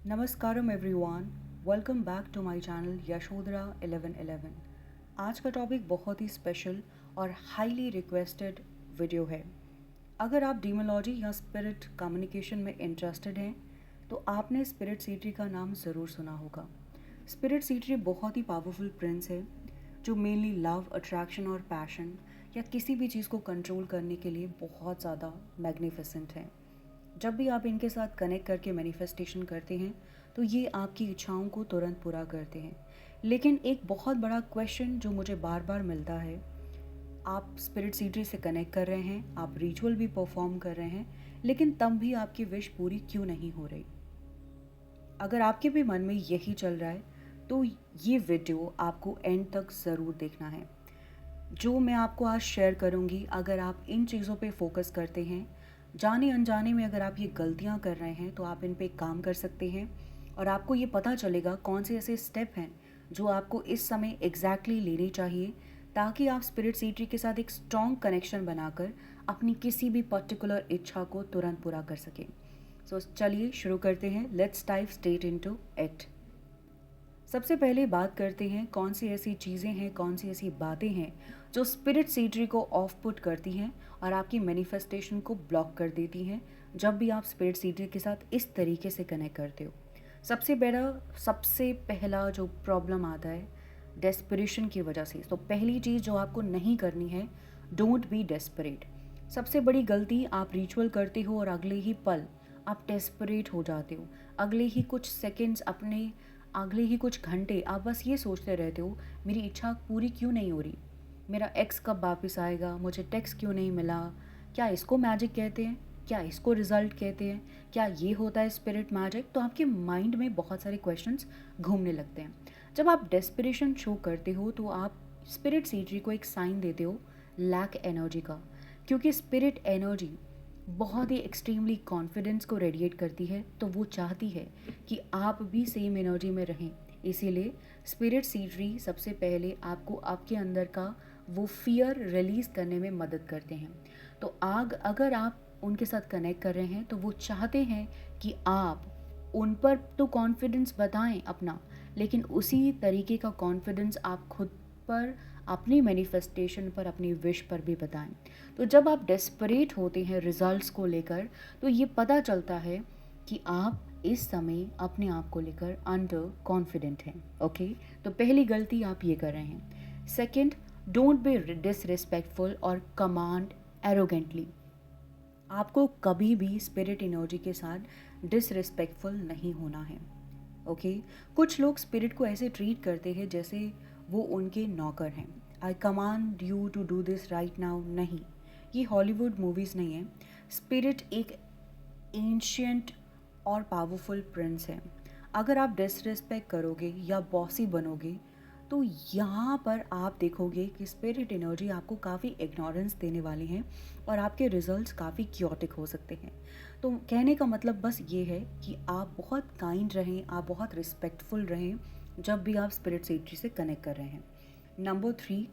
नमस्कारम everyone, welcome back to my channel Yashodhara 1111। आज का topic बहुत ही स्पेशल और हाईली रिक्वेस्टेड वीडियो है। अगर आप डीमोलॉजी या स्पिरिट कम्युनिकेशन में इंटरेस्टेड हैं तो आपने स्पिरिट सीट्री का नाम ज़रूर सुना होगा। स्पिरिट सीट्री बहुत ही पावरफुल प्रिंस है जो मेनली लव, अट्रैक्शन और पैशन या किसी भी चीज़ को कंट्रोल करने के लिए बहुत ज़्यादा मैग्निफिसेंट हैं। जब भी आप इनके साथ कनेक्ट करके मैनिफेस्टेशन करते हैं तो ये आपकी इच्छाओं को तुरंत पूरा करते हैं। लेकिन एक बहुत बड़ा क्वेश्चन जो मुझे बार बार मिलता है, आप स्पिरिट सीट्री से कनेक्ट कर रहे हैं, आप रिचुअल भी परफॉर्म कर रहे हैं, लेकिन तब भी आपकी विश पूरी क्यों नहीं हो रही। अगर आपके भी मन में यही चल रहा है तो ये वीडियो आपको एंड तक ज़रूर देखना है। जो मैं आपको आज शेयर करूँगी, अगर आप इन चीज़ों पे फोकस करते हैं, जाने अनजाने में अगर आप ये गलतियाँ कर रहे हैं तो आप इन पे काम कर सकते हैं और आपको ये पता चलेगा कौन से ऐसे स्टेप हैं जो आपको इस समय एग्जैक्टली लेने चाहिए ताकि आप स्पिरिट सीट्री के साथ एक स्ट्रॉन्ग कनेक्शन बनाकर अपनी किसी भी पर्टिकुलर इच्छा को तुरंत पूरा कर सकें। सो चलिए शुरू करते हैं। Let's dive straight into it. सबसे पहले बात करते हैं कौन सी ऐसी चीज़ें हैं, कौन सी ऐसी बातें हैं जो स्पिरिट सीट्री को ऑफ पुट करती हैं और आपकी मैनिफेस्टेशन को ब्लॉक कर देती हैं जब भी आप स्पिरिट सीट्री के साथ इस तरीके से कनेक्ट करते हो। सबसे पहला जो प्रॉब्लम आता है डेस्परेशन की वजह से। तो पहली चीज़ जो आपको नहीं करनी है, डोंट बी डेस्परेट। सबसे बड़ी गलती, आप रिचुअल करते हो और अगले ही पल आप डेस्परेट हो जाते हो। अगले ही कुछ घंटे आप बस ये सोचते रहते हो, मेरी इच्छा पूरी क्यों नहीं हो रही, मेरा एक्स कब वापस आएगा, मुझे टेक्स्ट क्यों नहीं मिला, क्या इसको मैजिक कहते हैं, क्या इसको रिजल्ट कहते हैं, क्या ये होता है स्पिरिट मैजिक। तो आपके माइंड में बहुत सारे क्वेश्चंस घूमने लगते हैं। जब आप डेस्परेशन शो करते हो तो आप स्पिरिट सीट्री को एक साइन देते हो लैक एनर्जी का, क्योंकि स्पिरिट एनर्जी बहुत ही एक्सट्रीमली कॉन्फिडेंस को रेडिएट करती है, तो वो चाहती है कि आप भी सेम एनर्जी में रहें। इसीलिए स्पिरिट सीट्री सबसे पहले आपको आपके अंदर का वो फियर रिलीज़ करने में मदद करते हैं। तो अगर आप उनके साथ कनेक्ट कर रहे हैं तो वो चाहते हैं कि आप उन पर तो कॉन्फिडेंस बताएं अपना, लेकिन उसी तरीके का कॉन्फिडेंस आप खुद पर, अपनी मैनिफेस्टेशन पर, अपनी विश पर भी बताएं। तो जब आप डेस्परेट होते हैं रिजल्ट्स को लेकर तो ये पता चलता है कि आप इस समय अपने आप को लेकर अंडर कॉन्फिडेंट हैं। ओके, तो पहली गलती आप ये कर रहे हैं। सेकंड, डोंट बी डिसरिस्पेक्टफुल और कमांड एरोगेंटली। आपको कभी भी स्पिरिट एनर्जी के साथ डिसरिस्पेक्टफुल नहीं होना है। ओके, कुछ लोग स्पिरिट को ऐसे ट्रीट करते हैं जैसे वो उनके नौकर हैं। I command you to do this right now. नहीं, ये हॉलीवुड मूवीज़ नहीं है। स्पिरिट एक एंशियंट और पावरफुल प्रिंस है। अगर आप डिसरिस्पेक्ट करोगे या बॉसी बनोगे तो यहाँ पर आप देखोगे कि स्पिरिट एनर्जी आपको काफ़ी इग्नोरेंस देने वाली हैं और आपके रिजल्ट्स काफ़ी क्योटिक हो सकते हैं। तो कहने का मतलब बस ये है कि आप बहुत काइंड रहें, आप बहुत रिस्पेक्टफुल रहें जब भी आप स्पिरिट सीट्री से कनेक्ट कर रहे हैं। Number 3,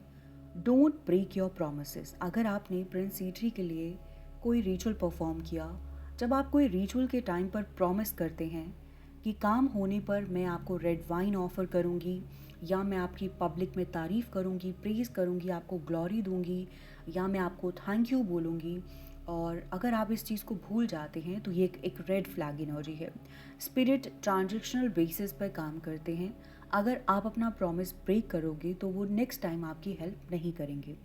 don't break your promises. अगर आपने प्रिंस सीट्री के लिए कोई रिचुअल परफॉर्म किया, जब आप कोई रिचुअल के टाइम पर प्रॉमिस करते हैं कि काम होने पर मैं आपको रेड वाइन ऑफ़र करूँगी, या मैं आपकी पब्लिक में तारीफ़ करूँगी, प्रेज़ करूँगी, आपको ग्लोरी दूँगी, या मैं आपको थैंक यू बोलूँगी, और अगर आप इस चीज़ को भूल जाते हैं तो ये एक रेड फ्लैग एनर्जी है। स्पिरिट ट्रांजेक्शनल बेसिस पर काम करते हैं। अगर आप अपना प्रॉमिस ब्रेक करोगे तो वो नेक्स्ट टाइम आपकी हेल्प नहीं करेंगे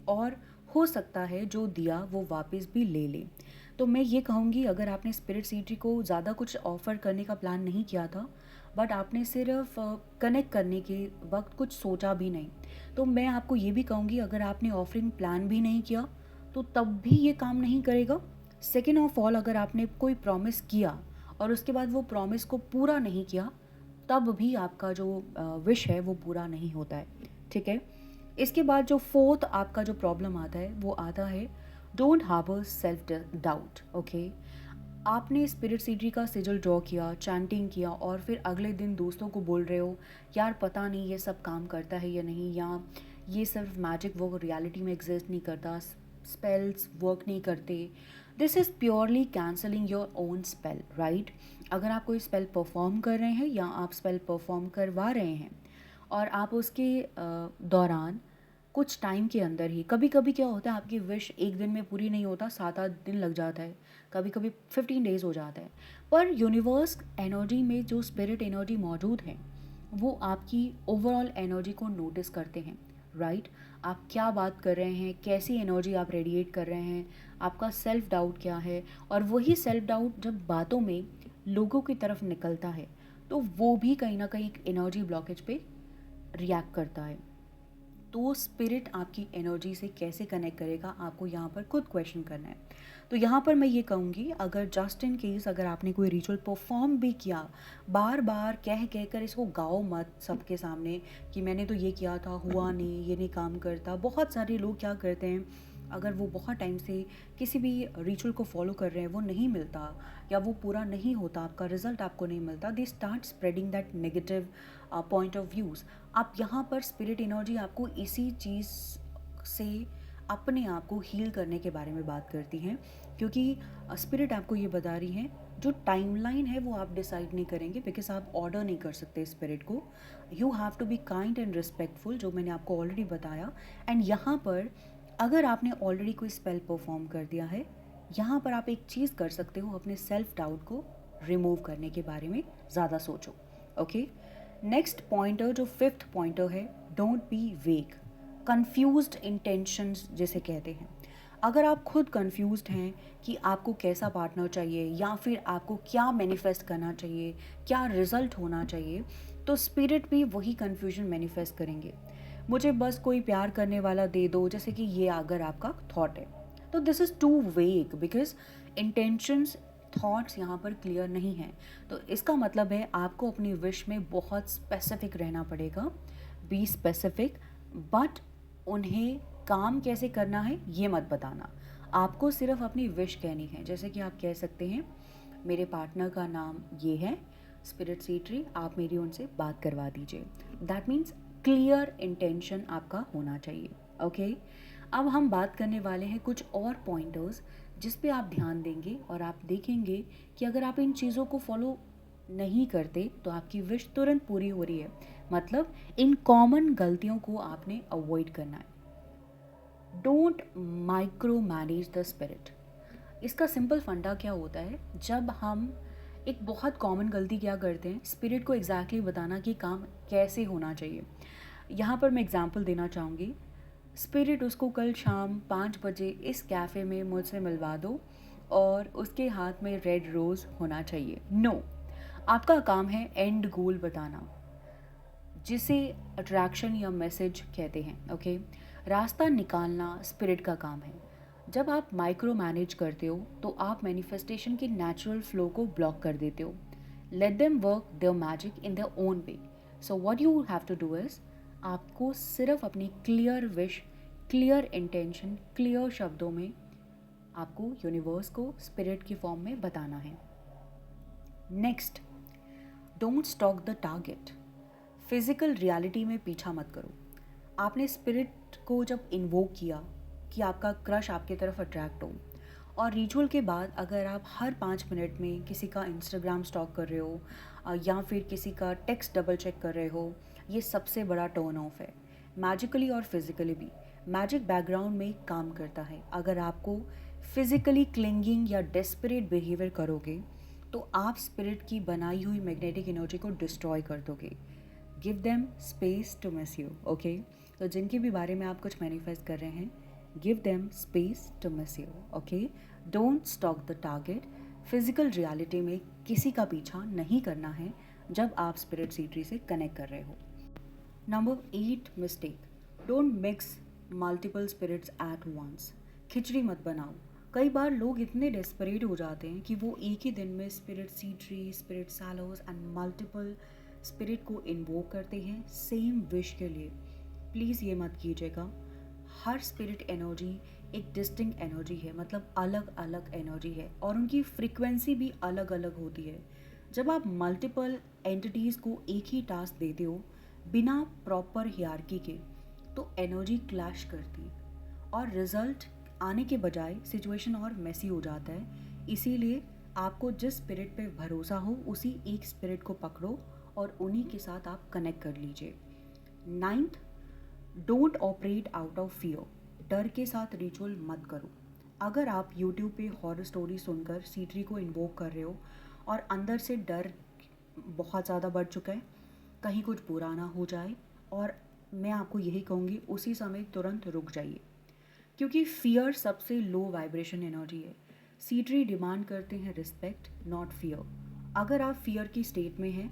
और हो सकता है जो दिया वो वापस भी ले ले। तो मैं ये कहूँगी, अगर आपने स्पिरिट सीट्री को ज़्यादा कुछ ऑफ़र करने का प्लान नहीं किया था, बट आपने सिर्फ कनेक्ट करने के वक्त कुछ सोचा भी नहीं, तो मैं आपको ये भी कहूँगी, अगर आपने ऑफरिंग प्लान भी नहीं किया तो तब भी ये काम नहीं करेगा। सेकेंड ऑफ ऑल, अगर आपने कोई प्रॉमिस किया और उसके बाद वो प्रॉमिस को पूरा नहीं किया, तब भी आपका जो विश है वो पूरा नहीं होता है। ठीक है, इसके बाद जो फोर्थ आपका जो प्रॉब्लम आता है वो आता है don't harbour self doubt. Okay, आपने स्पिरिट सीट्री का सिजल ड्रॉ किया, चैंटिंग किया और फिर अगले दिन दोस्तों को बोल रहे हो, यार पता नहीं ये सब काम करता है या नहीं, या ये सिर्फ मैजिक वो रियलिटी में एग्जिस्ट नहीं करता, स्पेल्स वर्क नहीं करते। This is purely cancelling your own spell, right. अगर आप कोई स्पेल परफॉर्म कर रहे हैं या आप स्पेल परफॉर्म करवा रहे हैं और आप उसके दौरान कुछ टाइम के अंदर ही, कभी कभी क्या होता है आपकी विश एक दिन में पूरी नहीं होता, 7-8 दिन लग जाता है, कभी कभी 15 डेज हो जाता है, पर यूनिवर्स एनर्जी में जो स्पिरिट एनर्जी मौजूद है वो आपकी ओवरऑल एनर्जी को नोटिस करते हैं, राइट। आप क्या बात कर रहे हैं, कैसी एनर्जी आप रेडिएट कर रहे हैं, आपका सेल्फ डाउट क्या है, और वही सेल्फ डाउट जब बातों में लोगों की तरफ निकलता है तो वो भी कहीं ना कहीं एक एनर्जी ब्लॉकेज पे रिएक्ट करता है। तो स्पिरिट आपकी एनर्जी से कैसे कनेक्ट करेगा, आपको यहाँ पर खुद क्वेश्चन करना है। तो यहाँ पर मैं ये कहूँगी, अगर जस्ट इन केस अगर आपने कोई रिचुअल परफॉर्म भी किया, बार बार कह कह कर इसको गाओ मत सबके सामने कि मैंने तो ये किया था, हुआ नहीं, ये नहीं काम करता। बहुत सारे लोग क्या करते हैं, अगर वो बहुत टाइम से किसी भी रिचुअल को फॉलो कर रहे हैं, वो नहीं मिलता या वो पूरा नहीं होता, आपका रिजल्ट आपको नहीं मिलता, they start spreading that negative point of views. आप यहाँ पर स्पिरिट एनर्जी आपको इसी चीज़ से अपने आप को हील करने के बारे में बात करती हैं, क्योंकि स्पिरिट आपको ये बता रही है जो टाइमलाइन है वो आप डिसाइड नहीं करेंगे, बिकॉज आप ऑर्डर नहीं कर सकते स्पिरिट को। You have to be kind and respectful, जो मैंने आपको ऑलरेडी बताया। एंड यहाँ पर अगर आपने ऑलरेडी कोई स्पेल परफॉर्म कर दिया है, यहाँ पर आप एक चीज़ कर सकते हो, अपने सेल्फ डाउट को रिमूव करने के बारे में ज़्यादा सोचो। ओके, नेक्स्ट पॉइंटर जो 5th पॉइंटर है, डोंट बी वेग, कन्फ्यूज्ड इंटेंशंस जिसे कहते हैं। अगर आप खुद कन्फ्यूज्ड हैं कि आपको कैसा पार्टनर चाहिए या फिर आपको क्या मैनिफेस्ट करना चाहिए, क्या रिजल्ट होना चाहिए, तो स्पिरिट भी वही कन्फ्यूजन मैनिफेस्ट करेंगे। मुझे बस कोई प्यार करने वाला दे दो, जैसे कि ये अगर आपका थॉट है, तो दिस इज़ टू वेग, बिकॉज इंटेंशंस थॉट्स यहाँ पर क्लियर नहीं हैं। तो इसका मतलब है आपको अपनी विश में बहुत स्पेसिफिक रहना पड़ेगा। बी स्पेसिफिक, बट उन्हें काम कैसे करना है ये मत बताना। आपको सिर्फ अपनी विश कहनी है, जैसे कि आप कह सकते हैं मेरे पार्टनर का नाम ये है, स्पिरिट सीट्री, आप मेरी उनसे बात करवा दीजिए। दैट मीन्स क्लियर इंटेंशन आपका होना चाहिए। ओके, अब हम बात करने वाले हैं कुछ और पॉइंटर्स जिस पे आप ध्यान देंगे और आप देखेंगे कि अगर आप इन चीज़ों को फॉलो नहीं करते तो आपकी विश तुरंत पूरी हो रही है। मतलब इन कॉमन गलतियों को आपने अवॉइड करना है। Don't micro manage the spirit. इसका सिंपल फंडा क्या होता है, जब हम एक बहुत कॉमन गलती क्या करते हैं, स्पिरिट को एग्जैक्टली बताना कि काम कैसे होना चाहिए। यहाँ पर मैं एग्जांपल देना चाहूँगी, स्पिरिट उसको कल शाम 5 बजे इस कैफ़े में मुझसे मिलवा दो और उसके हाथ में रेड रोज़ होना चाहिए। नो, आपका काम है एंड गोल बताना, जिसे अट्रैक्शन या मैसेज कहते हैं। ओके, रास्ता निकालना स्पिरिट का काम है। जब आप माइक्रो मैनेज करते हो तो आप मैनिफेस्टेशन के नेचुरल फ्लो को ब्लॉक कर देते हो। Let them work their magic in their own way. So what you have to do is, आपको सिर्फ अपनी clear wish, clear intention, clear शब्दों में आपको यूनिवर्स को स्पिरिट की फॉर्म में बताना है। Next, don't stalk the target. Physical reality में पीछा मत करो। आपने स्पिरिट को जब इन्वोक किया कि आपका क्रश आपकी तरफ अट्रैक्ट हो, और रिचुअल के बाद अगर आप हर 5 मिनट में किसी का इंस्टाग्राम स्टॉक कर रहे हो या फिर किसी का टेक्स्ट डबल चेक कर रहे हो, ये सबसे बड़ा टर्न ऑफ है, मैजिकली और फिजिकली भी। मैजिक बैकग्राउंड में काम करता है। अगर आपको फिजिकली क्लिंगिंग या डेस्परेट बिहेवियर करोगे तो आप स्पिरिट की बनाई हुई मैग्नेटिक एनर्जी को डिस्ट्रॉय कर दोगे। Give them space to miss you. Okay, तो जिनके भी बारे में आप कुछ मैनिफेस्ट कर रहे हैं, give them space to miss you. Okay, don't stalk the target. Physical reality में किसी का पीछा नहीं करना है जब आप स्पिरिट सीट्री से कनेक्ट कर रहे हो। Number 8 mistake, don't mix multiple spirits at once. Khichdi मत बनाओ। कई बार लोग इतने डेस्परेट हो जाते हैं कि वो एक ही दिन में spirit Sitri, spirit Sallos and multiple spirit को इन्वोक करते हैं सेम विश के लिए। प्लीज़ ये मत कीजिएगा। हर स्पिरिट एनर्जी एक डिस्टिंक्ट एनर्जी है, मतलब अलग अलग एनर्जी है, और उनकी फ्रीक्वेंसी भी अलग अलग होती है। जब आप मल्टीपल एंटिटीज़ को एक ही टास्क देते हो बिना प्रॉपर हियरार्की के, तो एनर्जी क्लैश करती और रिजल्ट आने के बजाय सिचुएशन और मेसी हो जाता है। इसीलिए आपको जिस स्पिरिट पे भरोसा हो उसी एक स्पिरिट को पकड़ो और उन्हीं के साथ आप कनेक्ट कर लीजिए। 9th, don't operate out of fear. डर के साथ रिचुअल मत करो। अगर आप यूट्यूब पे हॉरर स्टोरी सुनकर सीट्री को इन्वोक कर रहे हो और अंदर से डर बहुत ज़्यादा बढ़ चुका है, कहीं कुछ बुरा ना हो जाए, और मैं आपको यही कहूँगी उसी समय तुरंत रुक जाइए, क्योंकि फियर सबसे लो वाइब्रेशन एनर्जी है। सीट्री डिमांड करते हैं रिस्पेक्ट, नॉट फियर। अगर आप फियर की स्टेट में हैं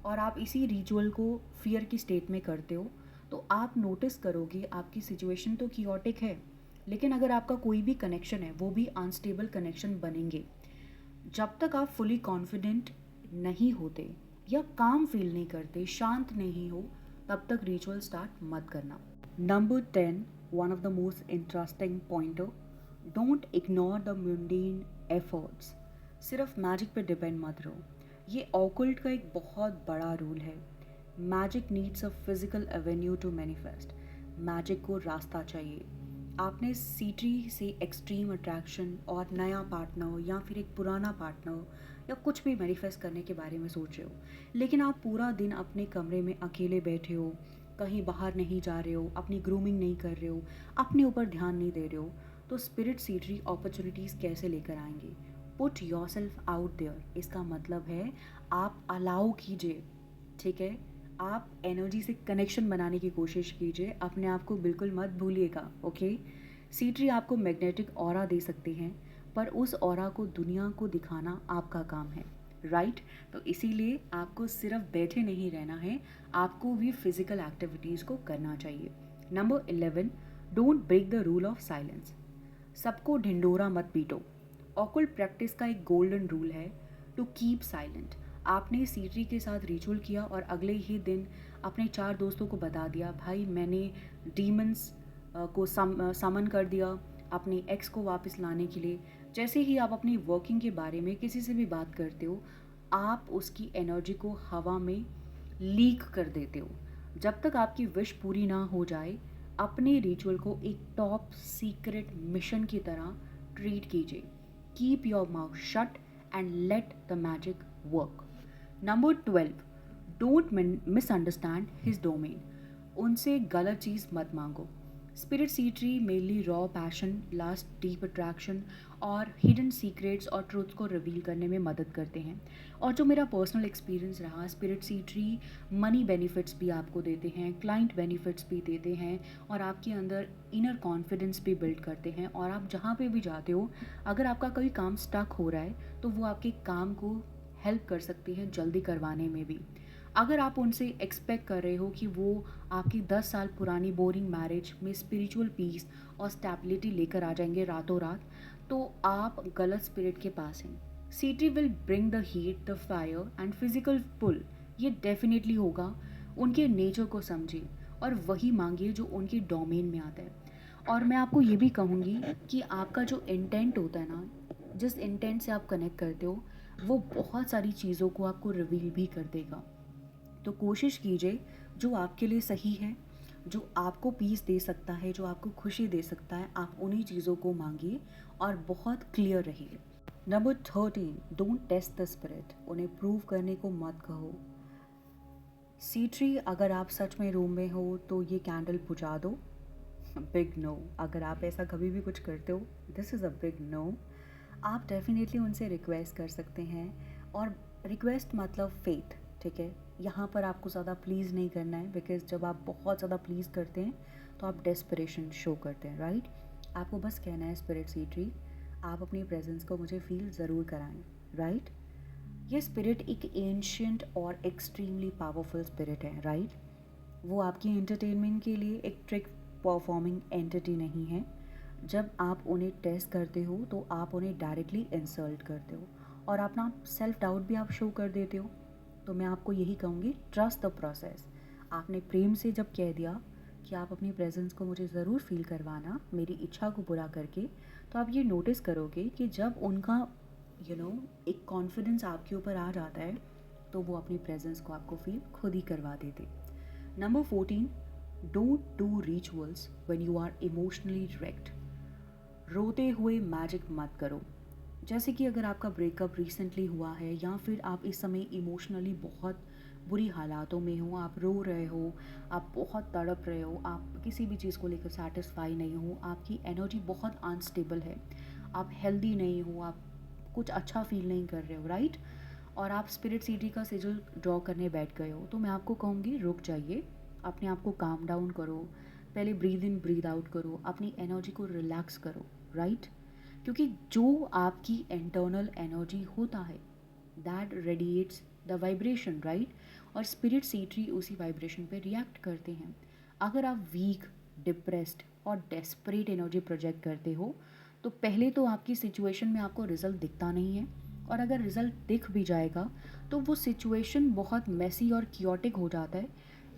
और आप इसी रिचुअल को फियर की स्टेट में करते हो, तो आप नोटिस करोगे आपकी सिचुएशन तो कियोटिक है, लेकिन अगर आपका कोई भी कनेक्शन है वो भी अनस्टेबल कनेक्शन बनेंगे। जब तक आप फुली कॉन्फिडेंट नहीं होते या काम फील नहीं करते, शांत नहीं हो, तब तक रिचुअल स्टार्ट मत करना। Number 10, one of the most interesting pointer, don't ignore the mundane efforts. सिर्फ मैजिक पे डिपेंड मत रहो। ये ऑकल्ट का एक बहुत बड़ा रूल है। Magic needs a physical avenue to manifest. Magic को रास्ता चाहिए। आपने सीट्री से एक्सट्रीम अट्रैक्शन और नया पार्टनर या फिर एक पुराना पार्टनर या कुछ भी मैनिफेस्ट करने के बारे में सोच रहे हो, लेकिन आप पूरा दिन अपने कमरे में अकेले बैठे हो, कहीं बाहर नहीं जा रहे हो, अपनी ग्रूमिंग नहीं कर रहे हो, अपने ऊपर ध्यान नहीं दे रहे हो, तो स्पिरिट सीट्री अपॉर्चुनिटीज़ कैसे लेकर आएंगे? Put yourself out there. इसका मतलब है आप अलाउ कीजिए, ठीक है? आप एनर्जी से कनेक्शन बनाने की कोशिश कीजिए, अपने आप को बिल्कुल मत भूलिएगा, ओके? सीट्री आपको मैग्नेटिक ऑरा दे सकते हैं, पर उस ऑरा को दुनिया को दिखाना आपका काम है, राइट? तो इसीलिए आपको सिर्फ बैठे नहीं रहना है, आपको भी फिजिकल एक्टिविटीज़ को करना चाहिए। Number 11, don't break the rule of silence. सबको ढिंडोरा मत पीटो। ऑकल्ट प्रैक्टिस का एक गोल्डन रूल है, टू कीप साइलेंट। आपने सीट्री के साथ रिचुअल किया और अगले ही दिन अपने 4 दोस्तों को बता दिया, भाई मैंने डीमंस को समन कर दिया अपने एक्स को वापस लाने के लिए। जैसे ही आप अपनी वर्किंग के बारे में किसी से भी बात करते हो, आप उसकी एनर्जी को हवा में लीक कर देते हो। जब तक आपकी विश पूरी ना हो जाए, अपने रिचुअल को एक टॉप सीक्रेट मिशन की तरह ट्रीट कीजिए। Keep your mouth shut and let the magic work. Number 12, don't misunderstand his domain. उनसे गलत चीज़ मत मांगो। Spirit Sitri mainly raw passion, lust deep attraction और हिडन सीक्रेट्स और ट्रूथ्स को रिवील करने में मदद करते हैं। और जो मेरा पर्सनल एक्सपीरियंस रहा, स्पिरिट सीट्री मनी बेनिफिट्स भी आपको देते हैं, क्लाइंट बेनिफिट्स भी देते हैं, और आपके अंदर इनर कॉन्फिडेंस भी बिल्ड करते हैं। और आप जहाँ पे भी जाते हो, अगर आपका कोई काम स्टक हो रहा है तो वो आपके काम को हेल्प कर सकती हैं जल्दी करवाने में भी। अगर आप उनसे एक्सपेक्ट कर रहे हो कि वो आपकी 10 साल पुरानी बोरिंग मैरिज में स्पिरिचुअल पीस और स्टेबिलिटी लेकर आ जाएंगे रातों रात, तो आप गलत स्पिरिट के पास हैं। Sitri will bring the heat, the fire and physical pull. ये डेफिनेटली होगा। उनके नेचर को समझिए और वही मांगिए जो उनके डोमेन में आता है। और मैं आपको ये भी कहूँगी कि आपका जो इंटेंट होता है ना, जिस इंटेंट से आप कनेक्ट करते हो, वो बहुत सारी चीज़ों को आपको रिवील भी कर देगा। तो कोशिश कीजिए जो आपके लिए सही है, जो आपको पीस दे सकता है, जो आपको खुशी दे सकता है, आप उन्हीं चीज़ों को मांगिए और बहुत क्लियर रहिए। Number 13, don't test the spirit. उन्हें प्रूव करने को मत कहो। सीट्री, अगर आप सच में रूम में हो तो ये कैंडल बुझा दो। Big no. अगर आप ऐसा कभी भी कुछ करते हो, this is a big no. आप डेफिनेटली उनसे रिक्वेस्ट कर सकते हैं, और रिक्वेस्ट मतलब फेथ, ठीक है? यहाँ पर आपको ज़्यादा प्लीज़ नहीं करना है, बिकॉज जब आप बहुत ज़्यादा प्लीज़ करते हैं तो आप डेस्परेशन शो करते हैं, राइट? आपको बस कहना है, स्पिरिट सीट्री, आप अपनी प्रेजेंस को मुझे फील ज़रूर कराएं, राइट? ये स्पिरिट एक एंशियंट और एक्सट्रीमली पावरफुल स्पिरिट है, राइट? वो आपकी एंटरटेनमेंट के लिए एक ट्रिक परफॉर्मिंग एंटिटी नहीं है। जब आप उन्हें टेस्ट करते हो तो आप उन्हें डायरेक्टली इंसल्ट करते हो और अपना सेल्फ डाउट भी आप शो कर देते हो। तो मैं आपको यही कहूँगी, ट्रस्ट द प्रोसेस। आपने प्रेम से जब कह दिया कि आप अपनी प्रेजेंस को मुझे ज़रूर फील करवाना, मेरी इच्छा को पूरा करके, तो आप ये नोटिस करोगे कि जब उनका एक कॉन्फिडेंस आपके ऊपर आ जाता है, तो वो अपनी प्रेजेंस को आपको फील खुद ही करवा देते। Number 14, don't do rituals when you are emotionally wrecked। रोते हुए मैजिक मत करो। जैसे कि अगर आपका ब्रेकअप रिसेंटली हुआ है या फिर आप इस समय इमोशनली बहुत बुरी हालातों में हो, आप रो रहे हो, आप बहुत तड़प रहे हो, आप किसी भी चीज़ को लेकर सेटिस्फाई नहीं हो, आपकी एनर्जी बहुत अनस्टेबल है, आप हेल्दी नहीं हो, आप कुछ अच्छा फील नहीं कर रहे हो, राइट? और आप स्पिरिट सिटी का सिजल ड्रॉ करने बैठ गए हो, तो मैं आपको कहूँगी रुक जाइए, अपने आप को काम डाउन करो, पहले ब्रीद इन ब्रीद आउट करो, अपनी एनर्जी को रिलैक्स करो, राइट? क्योंकि जो आपकी इंटरनल एनर्जी होता है that radiates the vibration, right? और स्पिरिट सीटरी उसी वाइब्रेशन पे रिएक्ट करते हैं। अगर आप वीक, डिप्रेस्ड और डेस्परेट एनर्जी प्रोजेक्ट करते हो तो पहले तो आपकी सिचुएशन में आपको रिजल्ट दिखता नहीं है, और अगर रिजल्ट दिख भी जाएगा तो वो सिचुएशन बहुत मेसी और क्योटिक हो जाता है।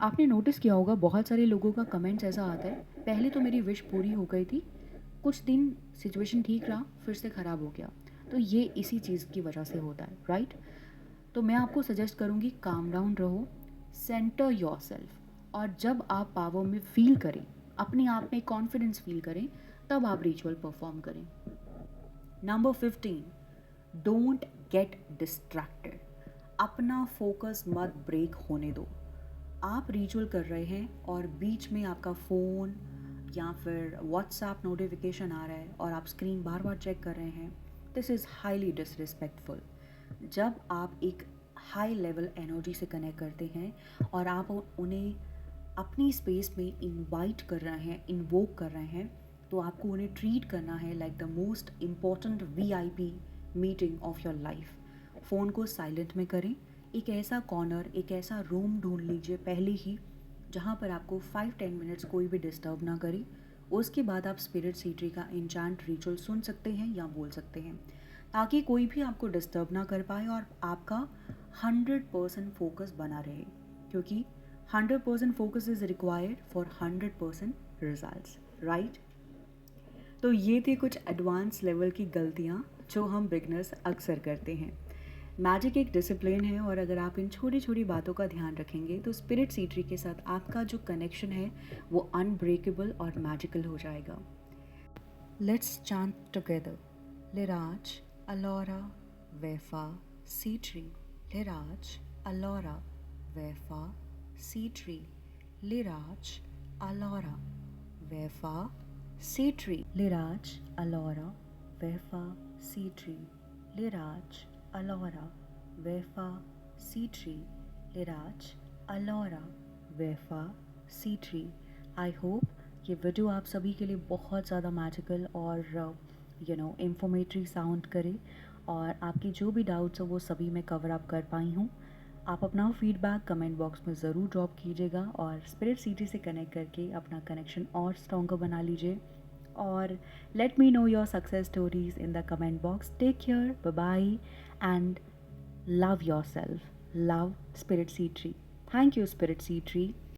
आपने नोटिस किया होगा बहुत सारे लोगों का कमेंट्स ऐसा आता है, पहले तो मेरी विश पूरी हो गई थी, कुछ दिन सिचुएशन ठीक रहा, फिर से ख़राब हो गया। तो ये इसी चीज़ की वजह से होता है, राइट? तो मैं आपको सजेस्ट करूँगी काम डाउन रहो, सेंटर योरसेल्फ, और जब आप पावर में फील करें, अपने आप में कॉन्फिडेंस फील करें, तब आप रिचुअल परफॉर्म करें। Number 15, don't get distracted. अपना फोकस मत ब्रेक होने दो। आप रिचुअल कर रहे हैं और बीच में आपका फ़ोन या फिर व्हाट्सएप नोटिफिकेशन आ रहा है और आप स्क्रीन बार बार चेक कर रहे हैं, दिस इज़ हाईली डिसरिस्पेक्टफुल। जब आप एक हाई लेवल एनर्जी से कनेक्ट करते हैं और आप उन्हें अपनी स्पेस में इनवाइट कर रहे हैं, इन्वोक कर रहे हैं, तो आपको उन्हें ट्रीट करना है like the most important VIP meeting of your life. Phone को साइलेंट में करें, एक ऐसा कॉर्नर, एक ऐसा रूम ढूंढ लीजिए पहले ही जहाँ पर आपको 5-10 मिनट्स कोई भी डिस्टर्ब ना करे। उसके बाद आप स्पिरिट सीटरी का इंचांट रिचुअल सुन सकते हैं या बोल सकते हैं, ताकि कोई भी आपको डिस्टर्ब ना कर पाए और आपका 100% फोकस बना रहे, क्योंकि 100% focus is required for 100% results, right? तो ये थी कुछ एडवांस लेवल की गलतियाँ जो हम बिगनर्स अक्सर करते हैं। मैजिक एक डिसिप्लिन है, और अगर आप इन छोटी छोटी बातों का ध्यान रखेंगे तो स्पिरिट सीटरी के साथ आपका जो कनेक्शन है वो अनब्रेकेबल और मैजिकल हो जाएगा। Let's chant together. लिराज अलौरा वेफा सीट्री, लिराज अलौरा वेफा सीट्री, लिराज अलौरा वेफा सीट्री, लिराज अलौरा वेफा सीट्री, लिराज अलौरा वेफा सीट्री, लिराज अलौरा वेफा सीट्री। आई होप ये वीडियो आप सभी के लिए बहुत ज़्यादा मैजिकल और इंफॉर्मेटरी साउंड करे, और आपकी जो भी डाउट्स हो वो सभी मैं कवर अप कर पाई हूँ। आप अपना फीडबैक कमेंट बॉक्स में ज़रूर ड्रॉप कीजिएगा और स्पिरिट सिटी से कनेक्ट करके अपना कनेक्शन और स्ट्रॉन्गर बना लीजिए। और let me know your success stories in the comment box. Take care, bye bye, and love yourself. Love Spirit Seed Tree. Thank you, Spirit Seed Tree.